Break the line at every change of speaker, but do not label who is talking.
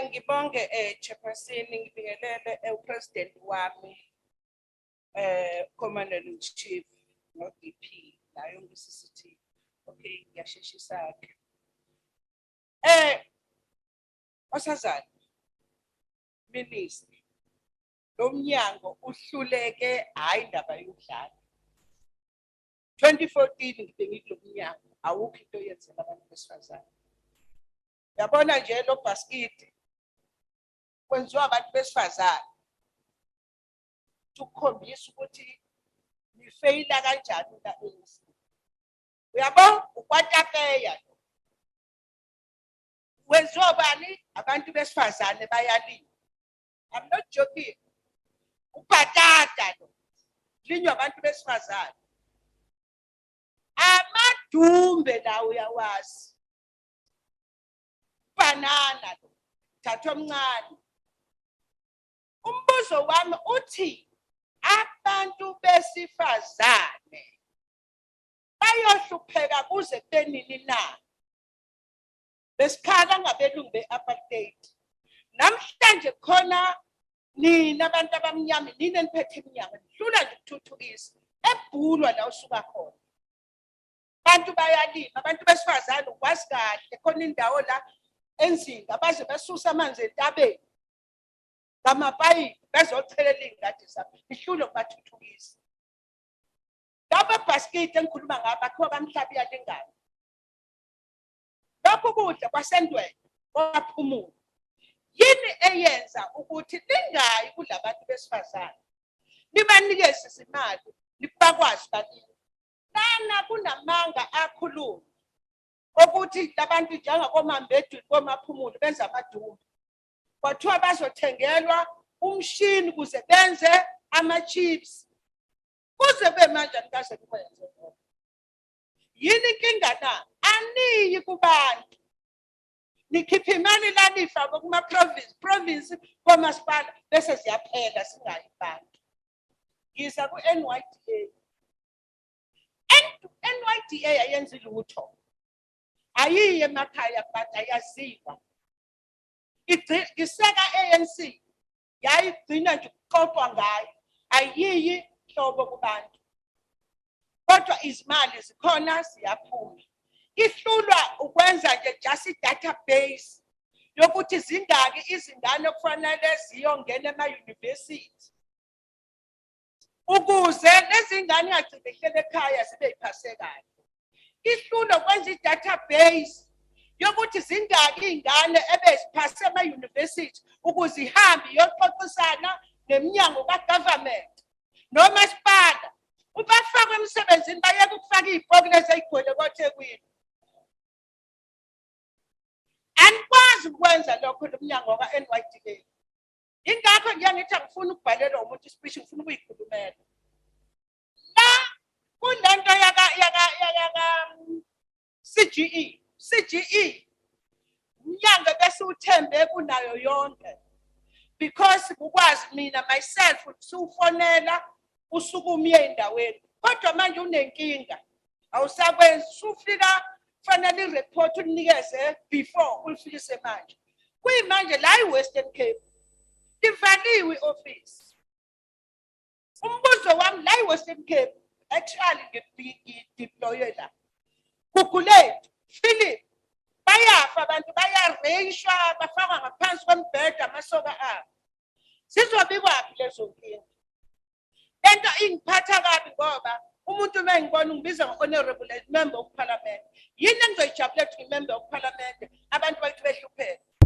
Ngibonge chairperson ngibingelele upresident wami commander in chief no DP la yonke CCT. Okay, ngiyasheshisa ke. Osazana minister lo mnyango uhluleke hayi indaba yokudlala. 2014 ngibengile lo mnyango awukho into yenzela abantu besifazane. Yabona nje lo basket kwenziwa abantu besifazane ukukhombisa ukuthi nifeyila kanjani la ANC. Uyabo ukwatapeya lo. Kwenziwa bani abantu besifazane bayalima. I'm not joking. Upatata lo. Linywa abantu besifazane. Amadumbe la uyawazi. Banana lo. Thathwa omncane. Umbuzo wami uthi abantu besifazane bayohlupheka kuze benini na. Besikhala ngabelungu be-apartheid. Namhlanje khona nina abantu abamnyama nina niphethe iminyama nihlula nje ukuthuthukisa ebhulwa la usuka khona. Abantu bayalima abantu besifazane ukwazi kahle khona indawo la enzinga baze basusa amanzi entabeni. Ngamapayipi bezochelela ingadi zabo nihlule ukubathuthukisa. Laba basket engikhuluma ngabo akho bamhlabi yalengane. Lokho kudla kwasendweni kwaphumula. Yini eyenza ukuthi lingayi kulabantu besifazane? Nibanikeze izimali nibakwazi balini. Nana kunamanga akhuluma ukuthi labantu njengakomambedwe komaphumulo benza amadumbe. Kwathiwa bazothengelwa umshini kuze benze ama-chips. Kuze bemanje nikaze kwenze lokho. Yini inkinga na? Aniyi kubantu. Nikhipha imali la nifaka kuma-province komasipala bese siyaphela singayi bantu. Ngiza ku-NYDA. NYDA ayenzi lutho. Ayiyi emakhaya abantu ayaziwa. Iseka ANC yayigcina nje ukuxoxwa ngayo ayiyi hlobo kubantu kodwa izimali zikhona siyaphuma ihlulwa ukwenza nje just i-database yokuthi zingaki izingane okufanele ziyongena ema-university ukuze lezi ngane ingagcine ihlele ekhaya zibe yiphase kahle. Ihlulwa ukwenza i-database yokuthi zingaki ingane ebeziphase ema-university ukuze ihambe iyoxoxisana neminyango kagovernment nomasipala ubafaka emsebenzini bayeke ukufaka iy'bhoki lezi ey'gcwele koThekwini. Anikwazi ukwenza lokho lo mnyango ka-NYDA. Ingakho ngiyangithi angifuni ukubhalela umuntu ispeech ngifuna ukuyikhulumela. La kulento yaka CGE mnyango bese uthembe kunayo yonke because ukwazi mina myself usufonela usukumye endaweni kodwa manje unenkinga awusakwenzi usufika fanele ireport unikeze before ulifikise manje kuyimanje la eWestern Cape ivaliwe office. Umbuzo wami la eWestern Cape actually ngideploye la kukulethu Philip bayafa abantu bayareyishwa bafaka ngaphansi kwembheda amasoka abo. Sizobikwapi lezo nkinga? Lento ingiphatha kabi ngoba umuntu mengibona ungibiza ngo-honorable member of parliament. Yini engizoyijabulela ukuthi ngimember of parliament